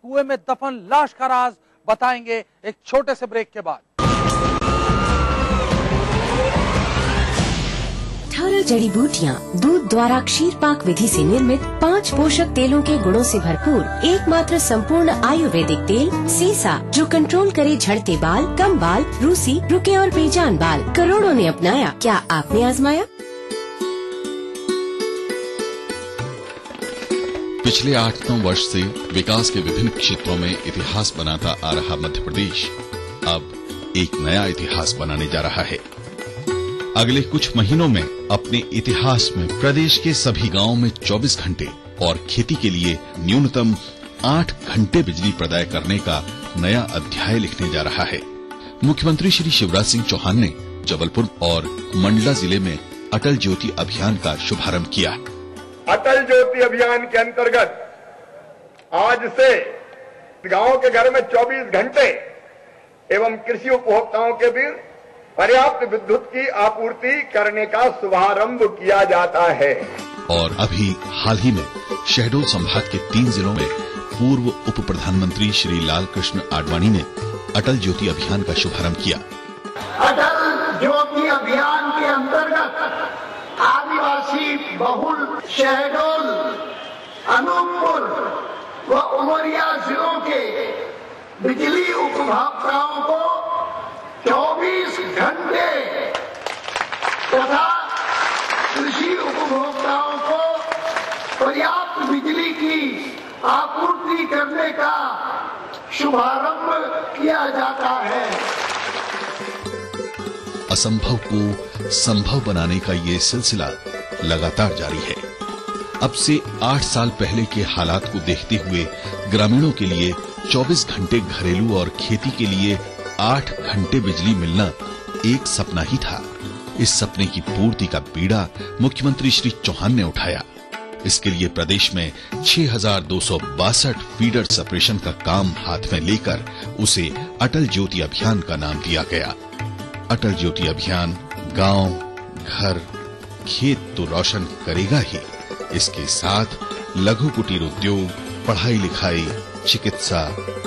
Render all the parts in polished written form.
कुएं में दफन लाश का राज बताएंगे एक छोटे से ब्रेक के बाद। 18 जड़ी बूटियाँ, दूध द्वारा क्षीर पाक विधि से निर्मित 5 पोषक तेलों के गुणों से भरपूर एकमात्र संपूर्ण आयुर्वेदिक तेल सीसा, जो कंट्रोल करे झड़ते बाल, कम बाल, रूसी, रुके और बेजान बाल। करोड़ों ने अपनाया, क्या आपने आजमाया? पिछले 8-9 वर्ष से विकास के विभिन्न क्षेत्रों में इतिहास बनाता आ रहा मध्य प्रदेश अब एक नया इतिहास बनाने जा रहा है। अगले कुछ महीनों में अपने इतिहास में प्रदेश के सभी गांवों में 24 घंटे और खेती के लिए न्यूनतम 8 घंटे बिजली प्रदाय करने का नया अध्याय लिखने जा रहा है। मुख्यमंत्री श्री शिवराज सिंह चौहान ने जबलपुर और मंडला जिले में अटल ज्योति अभियान का शुभारंभ किया। अटल ज्योति अभियान के अंतर्गत आज से गांवों के घर में 24 घंटे एवं कृषि उपभोक्ताओं के बीच पर्याप्त विद्युत की आपूर्ति करने का शुभारंभ किया जाता है। और अभी हाल ही में शहडोल संभाग के 3 जिलों में पूर्व उप प्रधानमंत्री श्री लाल कृष्ण आडवाणी ने अटल ज्योति अभियान का शुभारंभ किया। अटल ज्योति अभियान के अंतर्गत आदिवासी बहुल शहडोल, अनूपपुर व उमरिया जिलों के बिजली उपभोक्ताओं को 24 घंटे तथा कृषि उपभोक्ताओं को पर्याप्त बिजली की आपूर्ति करने का शुभारंभ किया जाता है। असंभव को संभव बनाने का ये सिलसिला लगातार जारी है। अब से 8 साल पहले के हालात को देखते हुए ग्रामीणों के लिए 24 घंटे घरेलू और खेती के लिए 8 घंटे बिजली मिलना एक सपना ही था। इस सपने की पूर्ति का बीड़ा मुख्यमंत्री श्री चौहान ने उठाया। इसके लिए प्रदेश में 6,262 फीडर सेपरेशन का काम हाथ में लेकर उसे अटल ज्योति अभियान का नाम दिया गया। अटल ज्योति अभियान गांव, घर, खेत तो रोशन करेगा ही, इसके साथ लघु कुटीर उद्योग, पढ़ाई लिखाई, चिकित्सा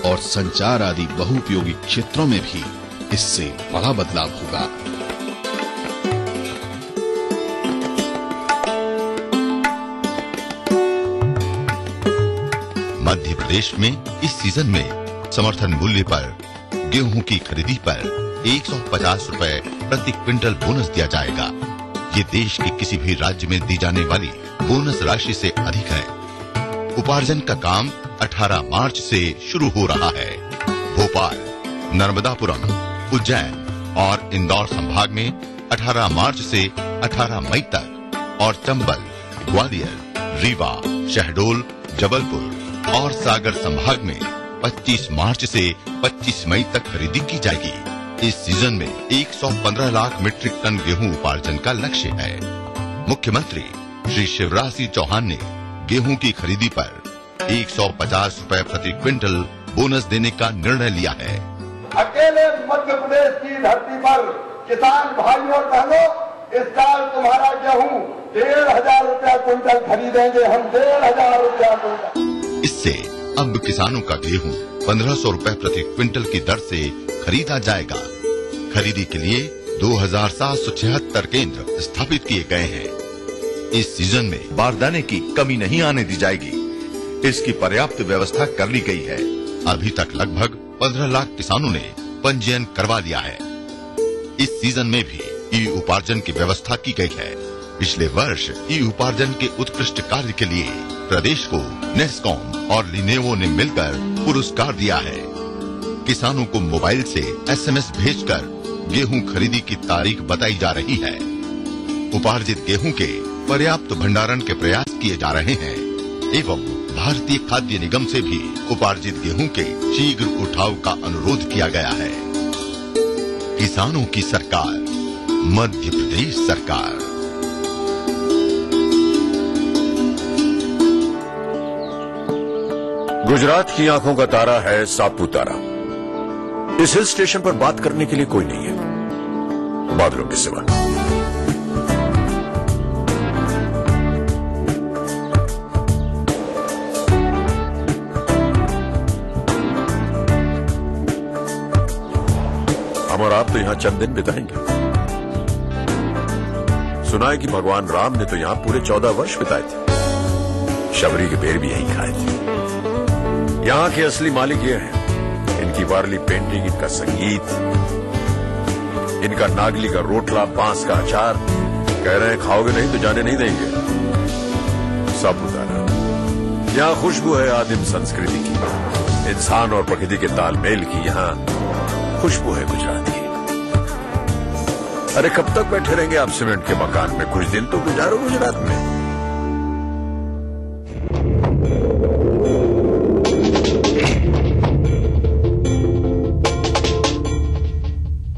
और संचार आदि बहुउपयोगी क्षेत्रों में भी इससे बड़ा बदलाव होगा। मध्य प्रदेश में इस सीजन में समर्थन मूल्य पर गेहूं की खरीदी पर 150 रुपए प्रति क्विंटल बोनस दिया जाएगा। ये देश के किसी भी राज्य में दी जाने वाली बोनस राशि से अधिक है। उपार्जन का काम 18 मार्च से शुरू हो रहा है। भोपाल, नर्मदापुरम, उज्जैन और इंदौर संभाग में 18 मार्च से 18 मई तक और चंबल, ग्वालियर, रीवा, शहडोल, जबलपुर और सागर संभाग में 25 मार्च से 25 मई तक खरीदी की जाएगी। इस सीजन में 115 लाख मीट्रिक टन गेहूं उपार्जन का लक्ष्य है। मुख्यमंत्री श्री शिवराज सिंह चौहान ने गेहूं की खरीदी पर 150 रुपए प्रति क्विंटल बोनस देने का निर्णय लिया है। अकेले मध्य प्रदेश की धरती पर किसान भाइयों और बहनों, इस साल तुम्हारा गेहूं 1,500 रुपया क्विंटल खरीदेंगे हम, 1,500 रुपया क्विंटल। इससे अब किसानों का गेहूं 1,500 रुपए प्रति क्विंटल की दर से खरीदा जाएगा। खरीदी के लिए 2,776 केंद्र स्थापित किए गए हैं। इस सीजन में बारदाने की कमी नहीं आने दी जाएगी। इसकी पर्याप्त व्यवस्था कर ली गई है। अभी तक लगभग 15 लाख किसानों ने पंजीयन करवा लिया है। इस सीजन में भी ई उपार्जन की व्यवस्था की गई है। पिछले वर्ष ई उपार्जन के उत्कृष्ट कार्य के लिए प्रदेश को नेस्कॉम और लिनेवो ने मिलकर पुरस्कार दिया है। किसानों को मोबाइल से SMS भेजकर गेहूं खरीदी की तारीख बताई जा रही है। उपार्जित गेहूं के पर्याप्त भंडारण के प्रयास किए जा रहे हैं एवं भारतीय खाद्य निगम से भी उपार्जित गेहूं के शीघ्र उठाव का अनुरोध किया गया है। किसानों की सरकार, मध्य प्रदेश सरकार। गुजरात की आंखों का तारा है सापुतारा। इस हिल स्टेशन पर बात करने के लिए कोई नहीं है बादलों के सिवा। हम और आप तो यहाँ चंद दिन बिताएंगे। सुना है कि भगवान राम ने तो यहाँ पूरे 14 वर्ष बिताए थे। शबरी के पेड़ भी यहीं खाए थे। यहाँ के असली मालिक ये हैं। इनकी वारली पेंटिंग, इनका संगीत, इनका नागली का रोटला, बांस का अचार। कह रहे हैं खाओगे नहीं तो जाने नहीं देंगे। सापुतारा, यहाँ खुशबू है आदिम संस्कृति की, इंसान और प्रकृति के तालमेल की। यहाँ खुशबू है गुजरात की। अरे कब तक बैठे रहेंगे आप सीमेंट के मकान में? कुछ दिन तो गुजारो गुजरात में।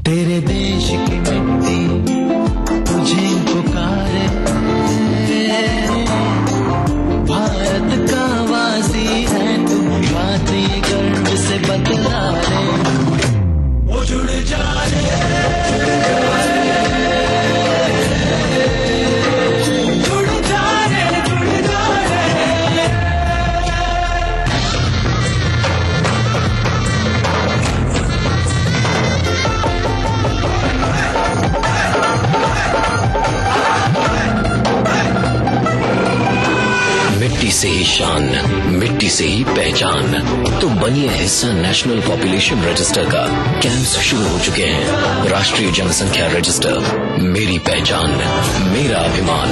तेरे देश की मिट्टी तुझे पुकारे, भारत का वासी है तू, बात ये गर्व से बतला रे। वो जुड़ जा मिट्टी से ही शान, मिट्टी से ही पहचान। तो बनिए हिस्सा नेशनल पॉपुलेशन रजिस्टर का। कैंप्स शुरू हो चुके हैं। राष्ट्रीय जनसंख्या रजिस्टर, मेरी पहचान, मेरा अभिमान।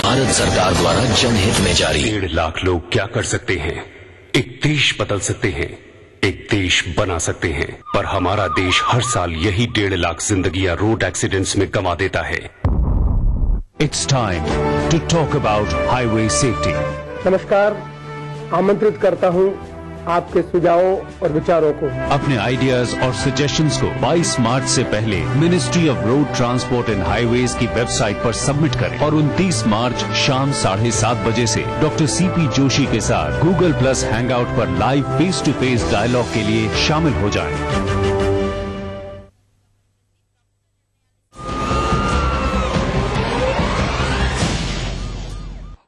भारत सरकार द्वारा जनहित में जारी। 1.5 लाख लोग क्या कर सकते हैं? एक देश बदल सकते हैं, एक देश बना सकते हैं। पर हमारा देश हर साल यही 1.5 लाख जिंदगियां रोड एक्सीडेंट्स में गंवा देता है। It's time to talk about highway safety. नमस्कार, आमंत्रित करता हूं आपके सुझावों और विचारों को। अपने आइडियाज और सजेशंस को 22 मार्च से पहले ministry of road transport and highways की वेबसाइट पर सबमिट करें और 29 मार्च शाम 7:30 बजे से डॉक्टर CP जोशी के साथ Google+ हैंगआउट पर live face to face dialogue के लिए शामिल हो जाएं।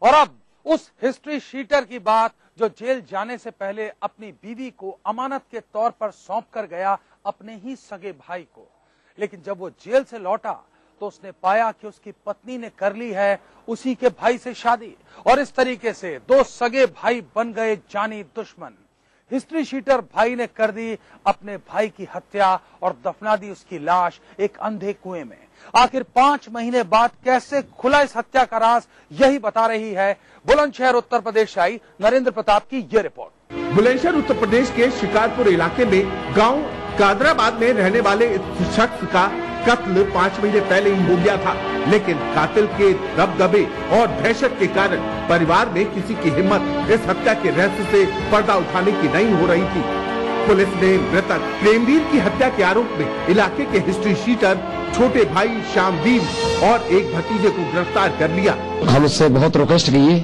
और अब उस हिस्ट्री शीटर की बात जो जेल जाने से पहले अपनी बीवी को अमानत के तौर पर सौंप कर गया अपने ही सगे भाई को। लेकिन जब वो जेल से लौटा तो उसने पाया कि उसकी पत्नी ने कर ली है उसी के भाई से शादी और इस तरीके से 2 सगे भाई बन गए जानी दुश्मन। हिस्ट्री शीटर भाई ने कर दी अपने भाई की हत्या और दफना दी उसकी लाश एक अंधे कुएं में। आखिर 5 महीने बाद कैसे खुला इस हत्या का राज, यही बता रही है बुलंदशहर उत्तर प्रदेश से आई नरेंद्र प्रताप की ये रिपोर्ट। बुलंदशहर उत्तर प्रदेश के शिकारपुर इलाके में गांव कादराबाद में रहने वाले इस शख्स का कत्ल 5 महीने पहले ही हो गया था, लेकिन कातिल के दबदबे और दहशत के कारण परिवार में किसी की हिम्मत इस हत्या के रहस्य से पर्दा उठाने की नहीं हो रही थी। पुलिस ने मृतक प्रेमवीर की हत्या के आरोप में इलाके के हिस्ट्री शीटर छोटे भाई श्यामवीर और एक भतीजे को गिरफ्तार कर लिया। हम उससे बहुत रिक्वेस्ट किए,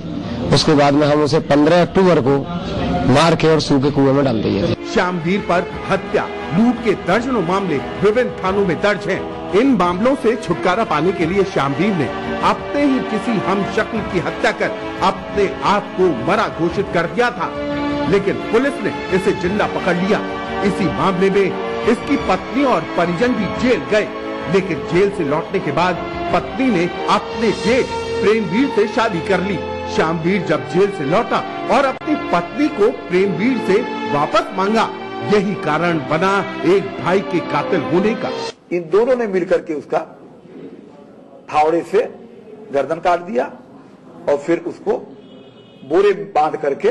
उसके बाद में हम उसे 15 अक्टूबर को मार के और सूखे कुएं में डाल दिए थे। श्यामवीर पर हत्या, लूट के दर्जनों मामले विभिन्न थानों में दर्ज हैं। इन मामलों से छुटकारा पाने के लिए श्यामवीर ने अपने ही किसी हमशक्ल की हत्या कर अपने आप को मरा घोषित कर दिया था, लेकिन पुलिस ने इसे जिंदा पकड़ लिया। इसी मामले में इसकी पत्नी और परिजन भी जेल गए, लेकिन जेल से लौटने के बाद पत्नी ने अपने जेठ प्रेमवीर से शादी कर ली। श्यामवीर जब जेल से लौटा और अपनी पत्नी को प्रेमवीर से वापस मांगा, यही कारण बना एक भाई के कातिल होने का। इन दोनों ने मिलकर के उसका फावड़े से गर्दन काट दिया और फिर उसको बोरे में बांध करके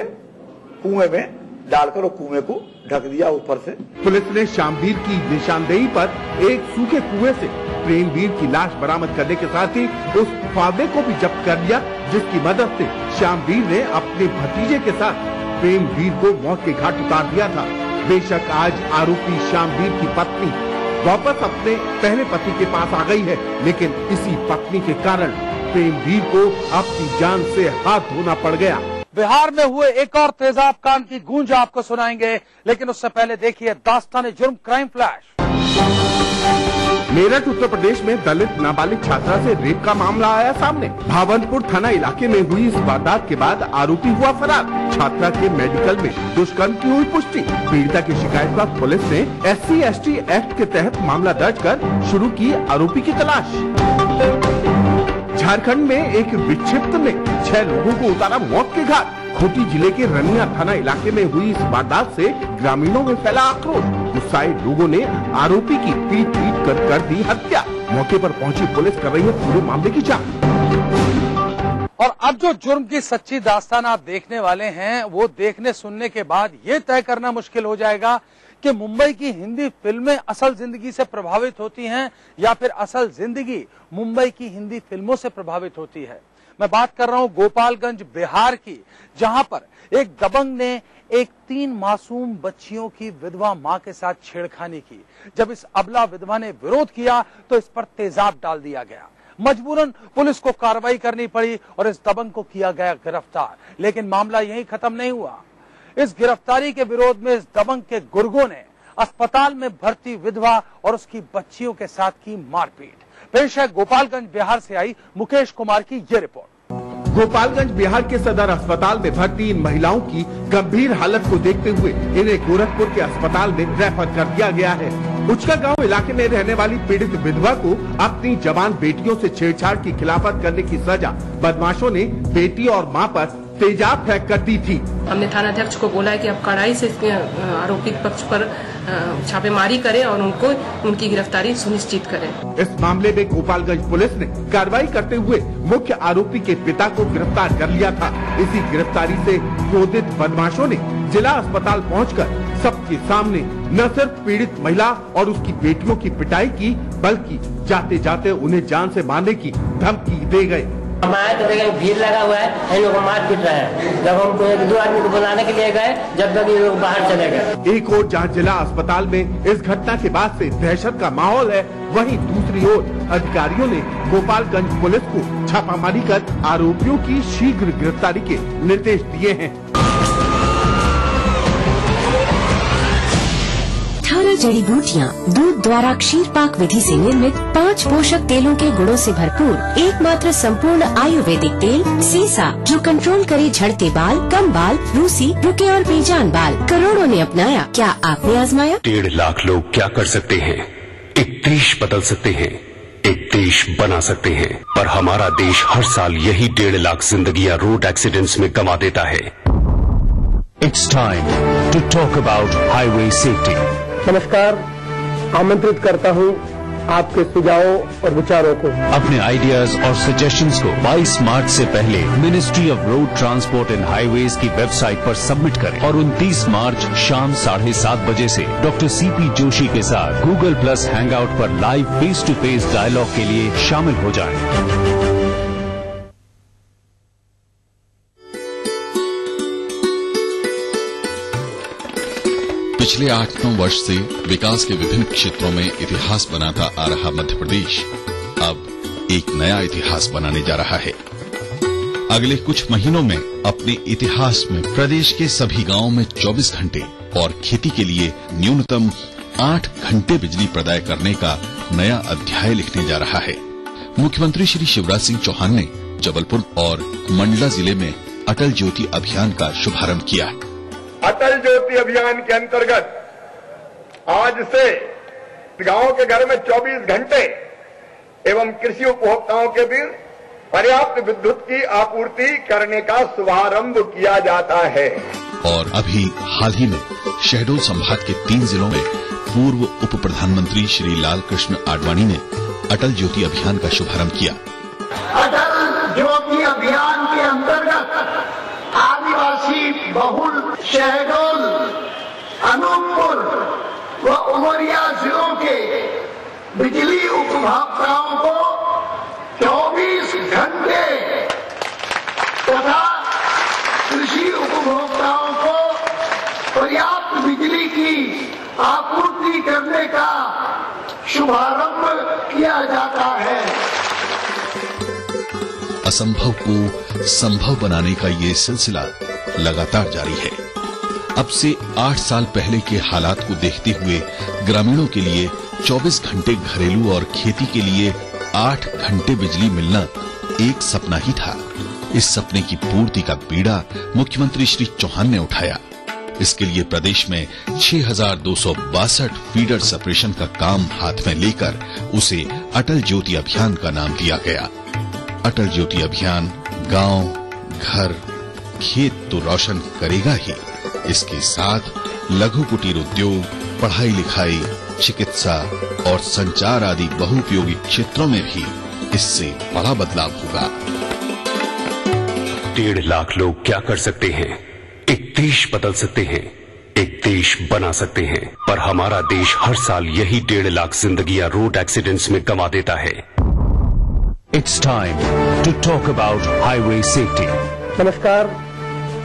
कुएं में डालकर और कुएं को ढक दिया ऊपर से। पुलिस ने श्यामवीर की निशानदेही पर एक सूखे कुएं से प्रेमवीर की लाश बरामद करने के साथ ही उस फावड़े को भी जब्त कर लिया, जिसकी मदद से श्यामवीर ने अपने भतीजे के साथ प्रेमवीर को मौत के घाट उतार दिया था। बेशक आज आरोपी श्यामवीर की पत्नी वापस अपने पहले पति के पास आ गई है, लेकिन इसी पत्नी के कारण प्रेमवीर को अपनी जान से हाथ धोना पड़ गया। बिहार में हुए एक और तेजाब कांड की गूंज आपको सुनाएंगे, लेकिन उससे पहले देखिए दास्तान जुर्म क्राइम फ्लैश। मेरठ उत्तर प्रदेश में दलित नाबालिग छात्रा से रेप का मामला आया सामने। भावनपुर थाना इलाके में हुई इस वारदात के बाद आरोपी हुआ फरार। छात्रा के मेडिकल में दुष्कर्म की हुई पुष्टि। पीड़िता की शिकायत पर पुलिस ने SC/ST एक्ट के तहत मामला दर्ज कर शुरू की आरोपी की तलाश। झारखंड में एक विक्षिप्त ने 6 लोगों को उतारा मौत के घाट। खूंटी जिले के रनिया थाना इलाके में हुई इस वारदात से ग्रामीणों में फैला आक्रोश। गुस्साए लोगों ने आरोपी की पीट कर दी हत्या। मौके पर पहुंची पुलिस कर रही है पूरे मामले की जांच। और अब जो जुर्म की सच्ची दास्तान आप देखने वाले हैं, वो देखने सुनने के बाद ये तय करना मुश्किल हो जाएगा कि मुंबई की हिंदी फिल्में असल जिंदगी से प्रभावित होती हैं या फिर असल जिंदगी मुंबई की हिंदी फिल्मों से प्रभावित होती है। मैं बात कर रहा हूं गोपालगंज बिहार की, जहां पर एक दबंग ने एक 3 मासूम बच्चियों की विधवा मां के साथ छेड़खानी की। जब इस अबला विधवा ने विरोध किया तो इस पर तेजाब डाल दिया गया। मजबूरन पुलिस को कार्रवाई करनी पड़ी और इस दबंग को किया गया गिरफ्तार। लेकिन मामला यहीं खत्म नहीं हुआ। इस गिरफ्तारी के विरोध में इस दबंग के गुर्गों ने अस्पताल में भर्ती विधवा और उसकी बच्चियों के साथ की मारपीट। पेश है गोपालगंज बिहार से आई मुकेश कुमार की ये रिपोर्ट। गोपालगंज बिहार के सदर अस्पताल में भर्ती इन महिलाओं की गंभीर हालत को देखते हुए इन्हें गोरखपुर के अस्पताल में रेफर कर दिया गया है। उचका गांव इलाके में रहने वाली पीड़ित विधवा को अपनी जवान बेटियों से छेड़छाड़ की खिलाफत करने की सजा बदमाशों ने बेटी और मां पर तेजाब फेंक कर दी थी। हमने थानाध्यक्ष को बोला है कि अब कड़ाई से आरोपी पक्ष पर छापेमारी करें और उनकी गिरफ्तारी सुनिश्चित करें। इस मामले में गोपालगंज पुलिस ने कार्रवाई करते हुए मुख्य आरोपी के पिता को गिरफ्तार कर लिया था। इसी गिरफ्तारी से क्रोधित बदमाशों ने जिला अस्पताल पहुंचकर सबके सामने न सिर्फ पीड़ित महिला और उसकी बेटियों की पिटाई की, बल्कि जाते जाते उन्हें जान से मारने की धमकी दे गए। हमारे तो देखें भीड़ लगा हुआ है, इन लोगों को मार पीट रहा है। जब हम 1-2 आदमी को बुलाने के लिए गए, जब तक ये लोग बाहर चले गए। एक ओर जहां जिला अस्पताल में इस घटना के बाद से दहशत का माहौल है, वहीं दूसरी ओर अधिकारियों ने गोपालगंज पुलिस को छापामारी कर आरोपियों की शीघ्र गिरफ्तारी के निर्देश दिए हैं। 18 जड़ी बूटियाँ, दूध द्वारा क्षीर पाक विधि से निर्मित 5 पोषक तेलों के गुणों से भरपूर एकमात्र संपूर्ण आयुर्वेदिक तेल सीसा, जो कंट्रोल करे झड़ते बाल, कम बाल, रूसी, रुके और बेजान बाल। करोड़ों ने अपनाया, क्या आपने आजमाया? 1.5 लाख लोग क्या कर सकते हैं? एक देश बदल सकते हैं, एक देश बना सकते हैं। पर हमारा देश हर साल यही 1.5 लाख जिंदगियां रोड एक्सीडेंट्स में गंवा देता है। It's time to talk about highway safety. नमस्कार, आमंत्रित करता हूं आपके सुझावों और विचारों को। अपने आइडियाज और सजेशंस को 22 मार्च से पहले ministry of road transport and highways की वेबसाइट पर सबमिट करें और 29 मार्च शाम 7:30 बजे से डॉक्टर CP जोशी के साथ Google+ हैंगआउट पर live face to face dialogue के लिए शामिल हो जाएं। पिछले 8-9 वर्ष से विकास के विभिन्न क्षेत्रों में इतिहास बनाता आ रहा मध्य प्रदेश अब एक नया इतिहास बनाने जा रहा है। अगले कुछ महीनों में अपने इतिहास में प्रदेश के सभी गांवों में 24 घंटे और खेती के लिए न्यूनतम 8 घंटे बिजली प्रदाय करने का नया अध्याय लिखने जा रहा है। मुख्यमंत्री श्री शिवराज सिंह चौहान ने जबलपुर और मंडला जिले में अटल ज्योति अभियान का शुभारंभ किया। अटल ज्योति अभियान के अंतर्गत आज से गांव के घर में 24 घंटे एवं कृषि उपभोक्ताओं के बीच पर्याप्त विद्युत की आपूर्ति करने का शुभारंभ किया जाता है। और अभी हाल ही में शहडोल संभाग के 3 जिलों में पूर्व उप प्रधानमंत्री श्री लाल कृष्ण आडवाणी ने अटल ज्योति अभियान का शुभारंभ किया। अटल ज्योति अभियान के अंतर्गत आदिवासी बहुल शहडोल, अनूपपुर व उमरिया जिलों के बिजली उपभोक्ताओं को 24 घंटे तथा कृषि उपभोक्ताओं को पर्याप्त बिजली की आपूर्ति करने का शुभारंभ किया जाता है। असंभव को संभव बनाने का ये सिलसिला लगातार जारी है। अब से 8 साल पहले के हालात को देखते हुए ग्रामीणों के लिए 24 घंटे घरेलू और खेती के लिए 8 घंटे बिजली मिलना एक सपना ही था। इस सपने की पूर्ति का बीड़ा मुख्यमंत्री श्री चौहान ने उठाया। इसके लिए प्रदेश में 6,262 फीडर सेपरेशन का काम हाथ में लेकर उसे अटल ज्योति अभियान का नाम दिया गया। अटल ज्योति अभियान गांव, घर, खेत तो रोशन करेगा ही, इसके साथ लघु कुटीर उद्योग, पढ़ाई लिखाई, चिकित्सा और संचार आदि बहुउपयोगी क्षेत्रों में भी इससे बड़ा बदलाव होगा। 1.5 लाख लोग क्या कर सकते हैं? एक देश बदल सकते हैं, एक देश बना सकते हैं, पर हमारा देश हर साल यही 1.5 लाख जिंदगियां रोड एक्सीडेंट्स में गंवा देता है। It's time to talk about highway safety. नमस्कार,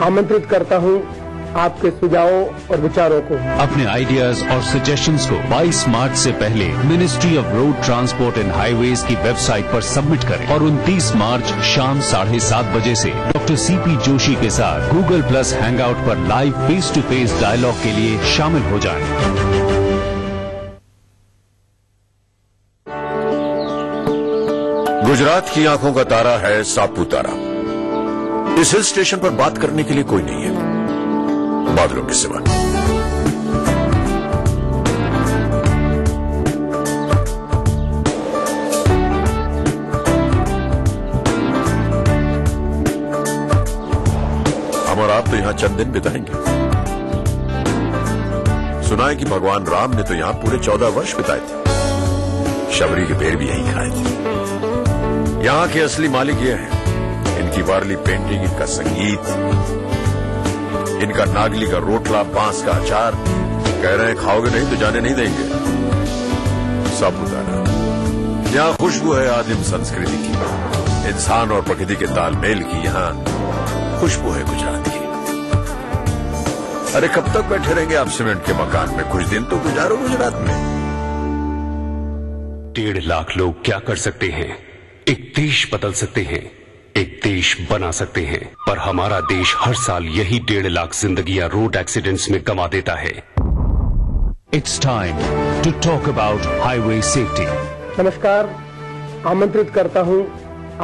आमंत्रित करता हूं आपके सुझावों और विचारों को। अपने आइडियाज और सजेशंस को 22 मार्च से पहले ministry of road transport and highways की वेबसाइट पर सबमिट करें और 29 मार्च शाम 7:30 बजे से डॉक्टर सीपी जोशी के साथ गूगल प्लस हैंगआउट पर live face to face dialogue के लिए शामिल हो जाएं। गुजरात की आंखों का तारा है सापुतारा। इस हिल स्टेशन पर बात करने के लिए कोई नहीं है बादलों के सिवा। हम और आप तो यहां चंद दिन बिताएंगे। सुना है कि भगवान राम ने तो यहां पूरे 14 वर्ष बिताए थे। शबरी के पेड़ भी यहीं खाए थे। यहां के असली मालिक ये हैं। इनकी वारली पेंटिंग, इनका संगीत, इनका नागली का रोटला, बांस का अचार। कह रहे हैं खाओगे नहीं तो जाने नहीं देंगे। सापुतारा, यहाँ खुशबू है आदिम संस्कृति की, इंसान और प्रकृति के तालमेल की। यहाँ खुशबू है गुजरात की। अरे कब तक बैठे रहेंगे आप सीमेंट के मकान में? कुछ दिन तो गुजारो गुजरात में। 1.5 लाख लोग क्या कर सकते हैं? एक देश बदल सकते हैं, एक देश बना सकते हैं, पर हमारा देश हर साल यही 1.5 लाख जिंदगियां रोड एक्सीडेंट्स में गंवा देता है। It's time to talk about highway safety. नमस्कार, आमंत्रित करता हूं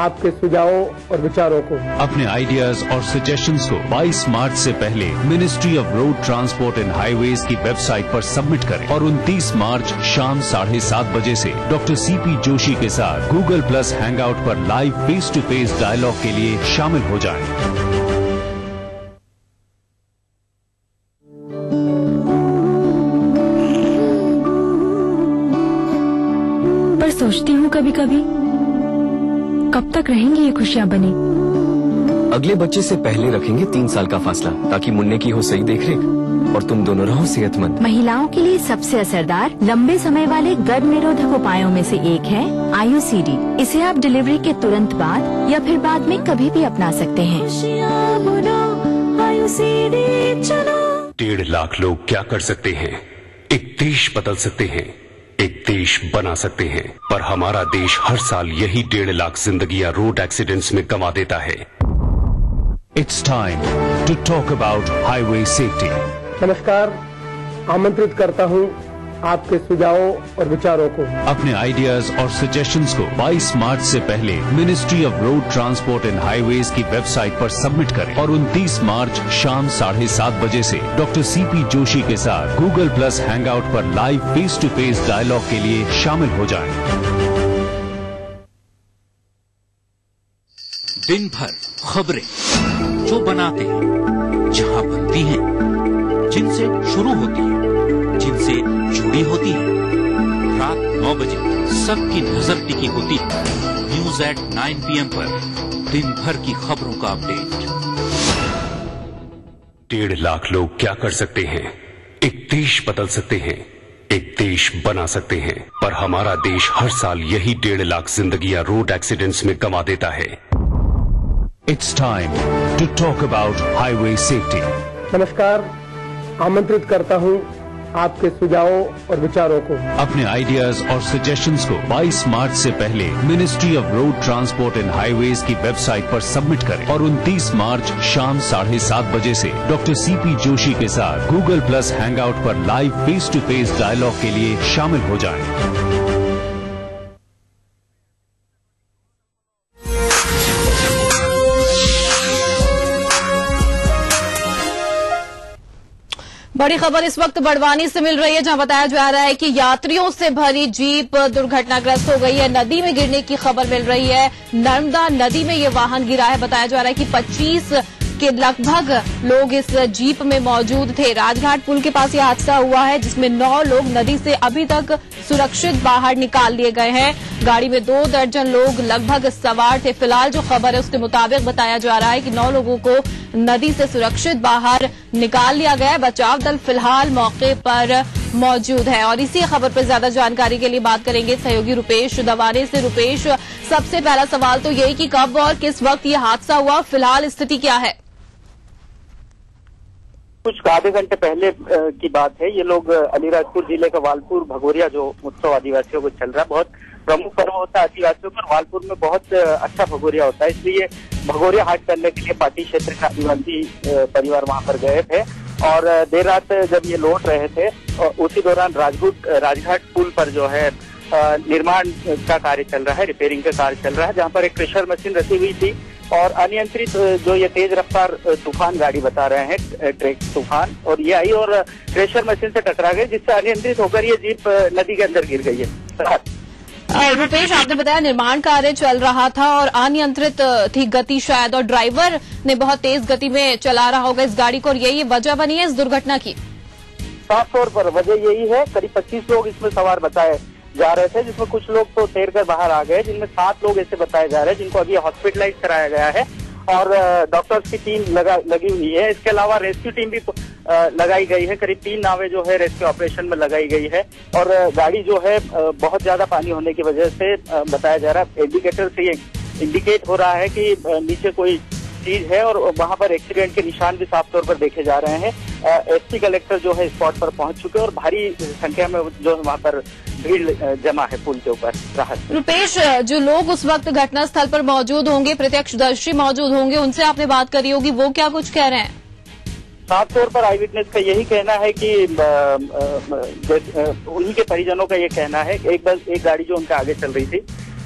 आपके सुझावों और विचारों को। अपने आइडियाज और सजेशंस को 22 मार्च से पहले ministry of road transport and highways की वेबसाइट पर सबमिट करें और 29 मार्च शाम 7:30 बजे से डॉक्टर सीपी जोशी के साथ गूगल प्लस हैंगआउट पर live face to face dialogue के लिए शामिल हो जाएं। पर सोचती हूँ कभी कभी, कब तक रहेंगी ये खुशियाँ बनी? अगले बच्चे से पहले रखेंगे 3 साल का फासला, ताकि मुन्ने की हो सही देखरेख और तुम दोनों रहो सेहतमंद। महिलाओं के लिए सबसे असरदार लंबे समय वाले गर्भ निरोधक उपायों में से एक है आयुसीडी। इसे आप डिलीवरी के तुरंत बाद या फिर बाद में कभी भी अपना सकते हैं। 1.5 लाख लोग क्या कर सकते हैं? एक देश बदल सकते हैं, एक देश बना सकते हैं, पर हमारा देश हर साल यही 1.5 लाख जिंदगियां रोड एक्सीडेंट्स में गंवा देता है। It's time to talk about highway safety. नमस्कार, आमंत्रित करता हूं आपके सुझावों और विचारों को। अपने आइडियाज और सजेशंस को 22 मार्च से पहले ministry of road transport and highways की वेबसाइट पर सबमिट करें और 29 मार्च शाम 7:30 बजे से डॉक्टर सीपी जोशी के साथ गूगल प्लस हैंगआउट पर live face to face dialogue के लिए शामिल हो जाएं। दिन भर खबरें जो बनाते हैं, जहां बनती हैं, जिनसे शुरू होती है, जिनसे जुड़ी होती है, रात 9 बजे सबकी नजर टिकी होती है न्यूज एट 9 PM पर दिन भर की खबरों का अपडेट। 1.5 लाख लोग क्या कर सकते हैं? एक देश बदल सकते हैं, एक देश बना सकते हैं, पर हमारा देश हर साल यही 1.5 लाख जिंदगियां रोड एक्सीडेंट्स में गंवा देता है। It's time to talk about highway safety. नमस्कार, आमंत्रित करता हूं आपके सुझावों और विचारों को। अपने आइडियाज और सजेशंस को 22 मार्च से पहले ministry of road transport and highways की वेबसाइट पर सबमिट करें और 29 मार्च शाम 7:30 बजे से डॉक्टर सीपी जोशी के साथ Google+ हैंगआउट पर live face to face dialogue के लिए शामिल हो जाएं। बड़ी खबर इस वक्त बड़वानी से मिल रही है, जहां बताया जा रहा है कि यात्रियों से भरी जीप दुर्घटनाग्रस्त हो गई है। नदी में गिरने की खबर मिल रही है। नर्मदा नदी में ये वाहन गिरा है। बताया जा रहा है कि 25 के लगभग लोग इस जीप में मौजूद थे। राजघाट पुल के पास यह हादसा हुआ है, जिसमें 9 लोग नदी से अभी तक सुरक्षित बाहर निकाल लिए गए हैं। गाड़ी में 2 दर्जन लोग लगभग सवार थे। फिलहाल जो खबर है उसके मुताबिक बताया जा रहा है कि 9 लोगों को नदी से सुरक्षित बाहर निकाल लिया गया है। बचाव दल फिलहाल मौके पर मौजूद है। और इसी खबर पर ज्यादा जानकारी के लिए बात करेंगे सहयोगी रुपेश दवाने से। रुपेश, सबसे पहला सवाल तो यही कि कब और किस वक्त ये हादसा हुआ, फिलहाल स्थिति क्या है? कुछ आधे घंटे पहले की बात है। ये लोग अलीराजपुर जिले का वालपुर भगोरिया जो उत्सव आदिवासियों को चल रहा है, बहुत प्रमुख पर्व होता है आदिवासियों का। वालपुर में बहुत अच्छा भगोरिया होता है, इसलिए भगोरिया हाट करने के लिए पाटी क्षेत्र के आदिवासी परिवार वहां पर गए थे। और देर रात जब ये लौट रहे थे, उसी दौरान राजघाट पुल पर जो है निर्माण का कार्य चल रहा है, रिपेयरिंग का कार्य चल रहा है, जहाँ पर एक क्रेशर मशीन रखी हुई थी और अनियंत्रित जो ये तेज रफ्तार तूफान गाड़ी बता रहे हैं, ट्रक तूफान, और ये आई और क्रेशर मशीन से टकरा गई, जिससे अनियंत्रित होकर ये जीप नदी के अंदर गिर गई है। रुपेश, आपने बताया निर्माण कार्य चल रहा था और अनियंत्रित थी गति शायद, और ड्राइवर ने बहुत तेज गति में चला रहा होगा इस गाड़ी को, और यही वजह बनी है इस दुर्घटना की। साफ तौर पर वजह यही है। करीब 25 लोग इसमें सवार बताए जा रहे थे, जिसमें कुछ लोग तो तैर कर बाहर आ गए, जिनमें 7 लोग ऐसे बताए जा रहे हैं जिनको अभी हॉस्पिटलाइज कराया गया है और डॉक्टर्स की टीम लगी हुई है। इसके अलावा रेस्क्यू टीम भी लगाई गई है। करीब 3 नावें जो है रेस्क्यू ऑपरेशन में लगाई गई है और गाड़ी जो है बहुत ज्यादा पानी होने की वजह से बताया जा रहा है, इंडिकेटर से ये इंडिकेट हो रहा है कि नीचे कोई चीज है और वहां पर एक्सीडेंट के निशान भी साफ तौर पर देखे जा रहे हैं। एसपी कलेक्टर जो है स्पॉट पर पहुंच चुके हैं और भारी संख्या में जो वहां पर भीड़ जमा है पुल के ऊपर। राहत रुपेश, जो लोग उस वक्त घटना स्थल पर मौजूद होंगे, प्रत्यक्षदर्शी मौजूद होंगे, उनसे आपने बात करी होगी, वो क्या कुछ कह रहे हैं? साफ तौर पर आई विटनेस का यही कहना है कि उन्हीं के परिजनों का ये कहना है, एक गाड़ी जो उनके आगे चल रही थी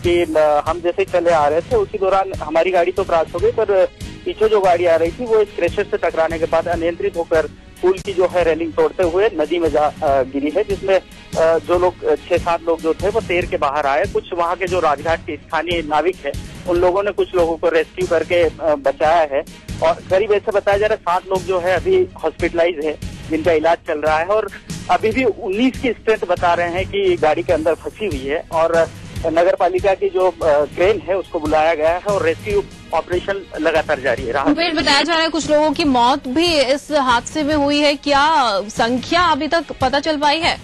कि हम जैसे चले आ रहे थे, उसी दौरान हमारी गाड़ी तो क्रॉस हो गई, पर पीछे जो गाड़ी आ रही थी वो इस क्रेशर से टकराने के बाद अनियंत्रित होकर पुल की जो है रेलिंग तोड़ते हुए नदी में जा गिरी है, जिसमें जो लोग 6-7 लोग जो थे वो तैर के बाहर आए। कुछ वहाँ के जो राजघाट के स्थानीय नाविक है, उन लोगों ने कुछ लोगों को रेस्क्यू करके बचाया है और करीब ऐसे बताया जा रहा है 7 लोग जो है अभी हॉस्पिटलाइज है, जिनका इलाज चल रहा है और अभी भी 19 की स्ट्रेंथ बता रहे हैं कि गाड़ी के अंदर फंसी हुई है और नगर पालिका की जो क्रेन है उसको बुलाया गया है और रेस्क्यू ऑपरेशन लगातार जारी है। बताया जा रहा है कुछ लोगों की मौत भी इस हादसे में हुई है, क्या संख्या अभी तक पता चल पाई है?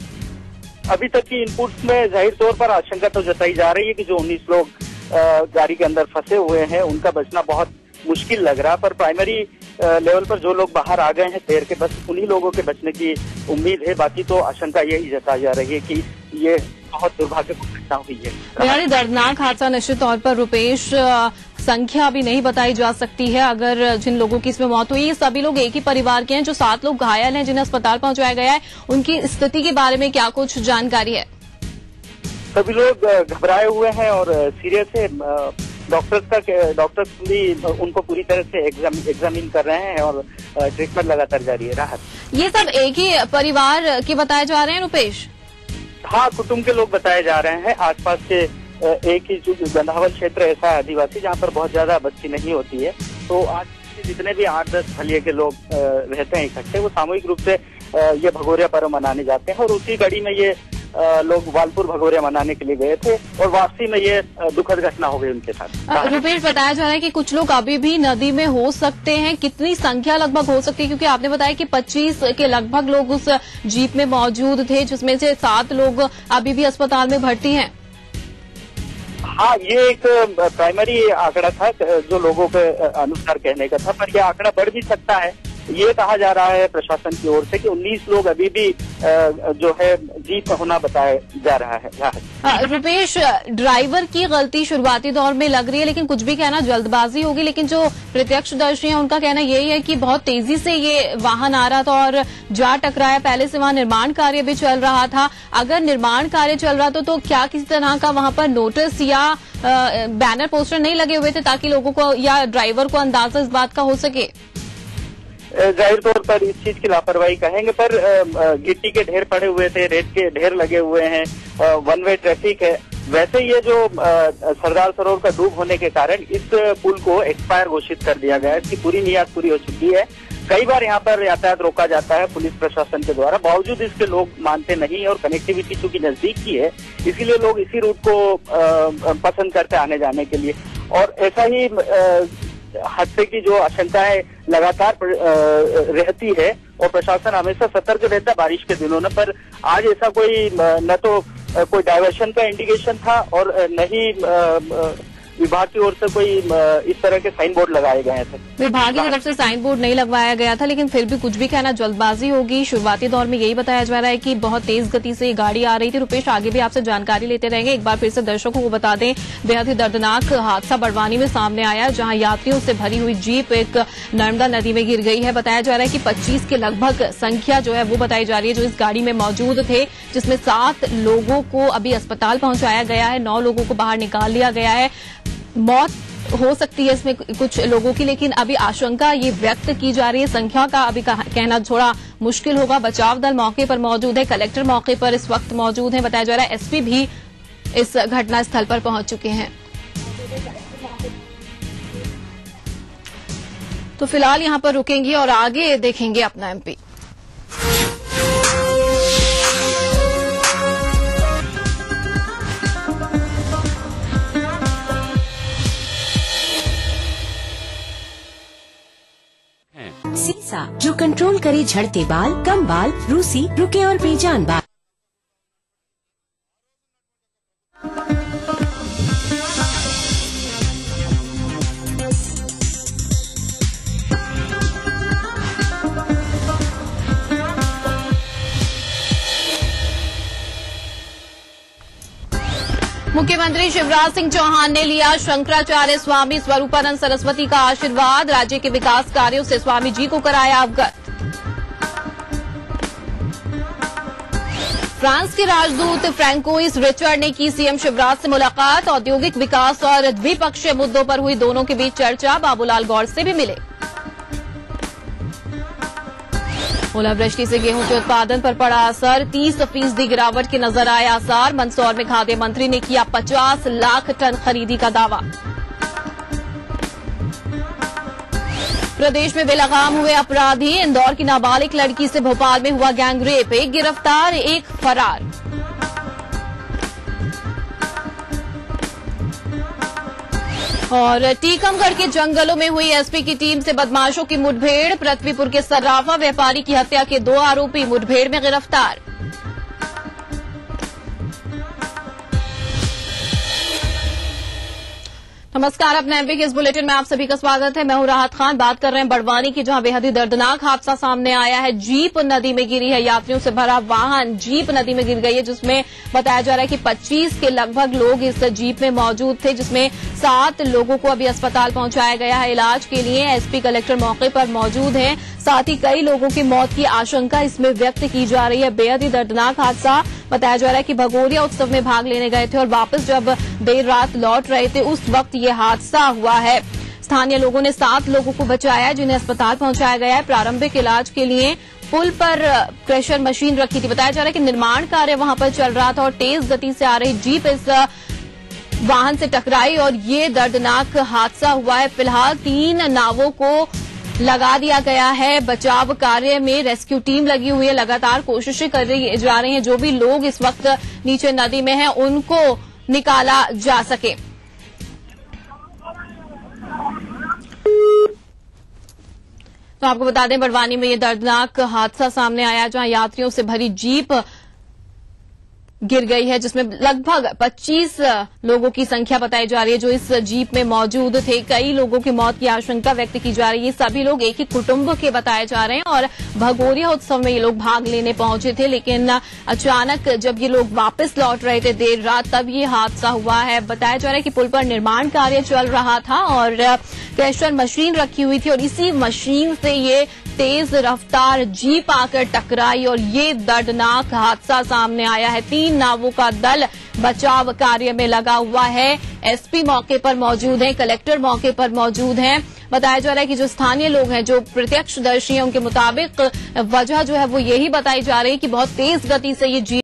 अभी तक की इनपुट्स में जाहिर तौर पर आशंका तो जताई जा रही है कि जो 19 लोग गाड़ी के अंदर फंसे हुए हैं उनका बचना बहुत मुश्किल लग रहा है, पर प्राइमरी लेवल पर जो लोग बाहर आ गए हैं तैर के, बस उन्हीं लोगों के बचने की उम्मीद है। बाकी तो आशंका यही जताई जा रही है कि ये बहुत दुर्भाग्यपूर्ण घटना हुई है। यानी दर्दनाक हादसा निश्चित तौर पर। रुपेश, संख्या अभी नहीं बताई जा सकती है। अगर जिन लोगों की इसमें मौत हुई, सभी लोग एक ही परिवार के हैं। जो 7 लोग घायल हैं, जिन्हें अस्पताल पहुंचाया गया है, उनकी स्थिति के बारे में क्या कुछ जानकारी है? सभी लोग घबराए हुए हैं और सीरियस है। डॉक्टर्स भी उनको पूरी तरह से एग्जामिन कर रहे हैं और ट्रीटमेंट लगातार जारी है। राहत, ये सब एक ही परिवार के बताए जा रहे हैं रुपेश? हाँ, कुटुंब के लोग बताए जा रहे हैं। आसपास के एक ही गंधावल क्षेत्र ऐसा है आदिवासी जहाँ पर बहुत ज्यादा बस्ती नहीं होती है, तो आज जितने भी 8-10 फलिये के लोग रहते हैं इकट्ठे, वो सामूहिक रूप से ये भगोरिया पर्व मनाने जाते हैं और उसी कड़ी में ये लोग वालपुर भगोरिया मनाने के लिए गए थे और वापसी में ये दुखद घटना हो गई उनके साथ। रुपेश, बताया जा रहा है कि कुछ लोग अभी भी नदी में हो सकते हैं, कितनी संख्या लगभग हो सकती है? क्योंकि आपने बताया कि 25 के लगभग लोग उस जीप में मौजूद थे, जिसमें से 7 लोग अभी भी अस्पताल में भर्ती हैं। हाँ, ये एक प्राइमरी आंकड़ा था जो लोगों के अनुसार कहने का था, पर यह आंकड़ा बढ़ भी सकता है ये कहा जा रहा है प्रशासन की ओर से कि 19 लोग अभी भी जो है जीप में होना बताया जा रहा है। रुपेश, ड्राइवर की गलती शुरुआती दौर में लग रही है, लेकिन कुछ भी कहना जल्दबाजी होगी। लेकिन जो प्रत्यक्षदर्शी हैं उनका कहना यही है कि बहुत तेजी से ये वाहन आ रहा था और जा टकराया। पहले से वहां निर्माण कार्य भी चल रहा था। अगर निर्माण कार्य चल रहा था तो क्या किसी तरह का वहां पर नोटिस या बैनर पोस्टर नहीं लगे हुए थे ताकि लोगों को या ड्राइवर को अंदाजा इस बात का हो सके? जाहिर तौर पर इस चीज की लापरवाही कहेंगे, पर गिट्टी के ढेर पड़े हुए थे, रेत के ढेर लगे हुए हैं, वन वे ट्रैफिक है। वैसे ये जो सरदार सरोवर का डूब होने के कारण इस पुल को एक्सपायर घोषित कर दिया गया है। इसकी पूरी नियत पूरी हो चुकी है। कई बार यहाँ पर यातायात रोका जाता है पुलिस प्रशासन के द्वारा, बावजूद इसके लोग मानते नहीं और कनेक्टिविटी चूंकि नजदीक की है इसीलिए लोग इसी रूट को पसंद करते आने जाने के लिए। और ऐसा ही हादसे की जो आशंकाएं लगातार रहती है और प्रशासन हमेशा सतर्क रहता है बारिश के दिनों में, पर आज ऐसा कोई न तो कोई डायवर्शन का इंडिकेशन था और न ही विभाग की ओर से कोई इस तरह के साइन बोर्ड लगाए गए थे। विभाग की तरफ से साइन बोर्ड नहीं लगवाया गया था, लेकिन फिर भी कुछ भी कहना जल्दबाजी होगी। शुरुआती दौर में यही बताया जा रहा है कि बहुत तेज गति से ये गाड़ी आ रही थी। रुपेश, आगे भी आपसे जानकारी लेते रहेंगे। एक बार फिर से दर्शकों को बता दें, बेहद ही दर्दनाक हादसा बड़वानी में सामने आया, जहां यात्रियों से भरी हुई जीप एक नर्मदा नदी में गिर गई है। बताया जा रहा है कि 25 के लगभग संख्या जो है वो बताई जा रही है जो इस गाड़ी में मौजूद थे, जिसमें 7 लोगों को अभी अस्पताल पहुंचाया गया है, 9 लोगों को बाहर निकाल लिया गया है। मौत हो सकती है इसमें कुछ लोगों की, लेकिन अभी आशंका ये व्यक्त की जा रही है। संख्या का अभी कहना थोड़ा मुश्किल होगा। बचाव दल मौके पर मौजूद है, कलेक्टर मौके पर इस वक्त मौजूद है। बताया जा रहा है एसपी भी इस घटना स्थल पर पहुंच चुके हैं। तो फिलहाल यहां पर रुकेंगे और आगे देखेंगे अपना एमपी। सीसा, जो कंट्रोल करे झड़ते बाल, कम बाल, रूसी, रुके और बेजान बाल। मुख्यमंत्री शिवराज सिंह चौहान ने लिया शंकराचार्य स्वामी स्वरूपानंद सरस्वती का आशीर्वाद। राज्य के विकास कार्यों से स्वामी जी को कराया अवगत। फ्रांस के राजदूत फ्रैंकोइस रिचर्ड ने की सीएम शिवराज से मुलाकात। औद्योगिक विकास और द्विपक्षीय मुद्दों पर हुई दोनों के बीच चर्चा। बाबूलाल गौर से भी मिले। ओलावृष्टि से गेहूं के उत्पादन पर पड़ा असर, 30% गिरावट के नजर आए आसार। मंदसौर में खाद्य मंत्री ने किया 50 लाख टन खरीदी का दावा। प्रदेश में बेलगाम हुए अपराधी। इंदौर की नाबालिग लड़की से भोपाल में हुआ गैंगरेप, एक गिरफ्तार एक फरार। और टीकमगढ़ के जंगलों में हुई एसपी की टीम से बदमाशों की मुठभेड़। पृथ्वीपुर के सर्राफा व्यापारी की हत्या के 2 आरोपी मुठभेड़ में गिरफ्तार। नमस्कार, अपने एमपी के इस बुलेटिन में आप सभी का स्वागत है। मैं हूं राहत खान। बात कर रहे हैं बड़वानी की, जहां बेहद ही दर्दनाक हादसा सामने आया है। जीप नदी में गिरी है। यात्रियों से भरा वाहन जीप नदी में गिर गई है, जिसमें बताया जा रहा है कि 25 के लगभग लोग इस जीप में मौजूद थे, जिसमें 7 लोगों को अभी अस्पताल पहुंचाया गया है इलाज के लिए। एसपी कलेक्टर मौके पर मौजूद हैं। साथ ही कई लोगों की मौत की आशंका इसमें व्यक्त की जा रही है। बेहद ही दर्दनाक हादसा। बताया जा रहा है कि भगोरिया उत्सव में भाग लेने गए थे और वापस जब देर रात लौट रहे थे उस वक्त ये हादसा हुआ है। स्थानीय लोगों ने 7 लोगों को बचाया, जिन्हें अस्पताल पहुंचाया गया है। प्रारंभिक इलाज के लिए पुल पर प्रेशर मशीन रखी थी। बताया जा रहा है कि निर्माण कार्य वहां पर चल रहा था और तेज गति से आ रही जीप इस वाहन से टकराई और ये दर्दनाक हादसा हुआ है। फिलहाल 3 नावों को लगा दिया गया है। बचाव कार्य में रेस्क्यू टीम लगी हुई है, लगातार कोशिशें कर जा रही हैं। जो भी लोग इस वक्त नीचे नदी में हैं उनको निकाला जा सके। तो आपको बता दें, बड़वानी में ये दर्दनाक हादसा सामने आया, जहां यात्रियों से भरी जीप गिर गई है, जिसमें लगभग 25 लोगों की संख्या बताई जा रही है जो इस जीप में मौजूद थे। कई लोगों की मौत की आशंका व्यक्त की जा रही है। सभी लोग एक ही कुटुंब के बताए जा रहे हैं और भगोरिया उत्सव में ये लोग भाग लेने पहुंचे थे, लेकिन अचानक जब ये लोग वापस लौट रहे थे देर रात, तब ये हादसा हुआ है। बताया जा रहा है कि पुल पर निर्माण कार्य चल रहा था और क्रशर मशीन रखी हुई थी और इसी मशीन से ये तेज रफ्तार जीप आकर टकराई और ये दर्दनाक हादसा सामने आया है। 3 नावों का दल बचाव कार्य में लगा हुआ है। एसपी मौके पर मौजूद हैं, कलेक्टर मौके पर मौजूद हैं। बताया जा रहा है कि जो स्थानीय लोग हैं, जो प्रत्यक्षदर्शी हैं, उनके मुताबिक वजह जो है वो यही बताई जा रही है कि बहुत तेज गति से ये जीप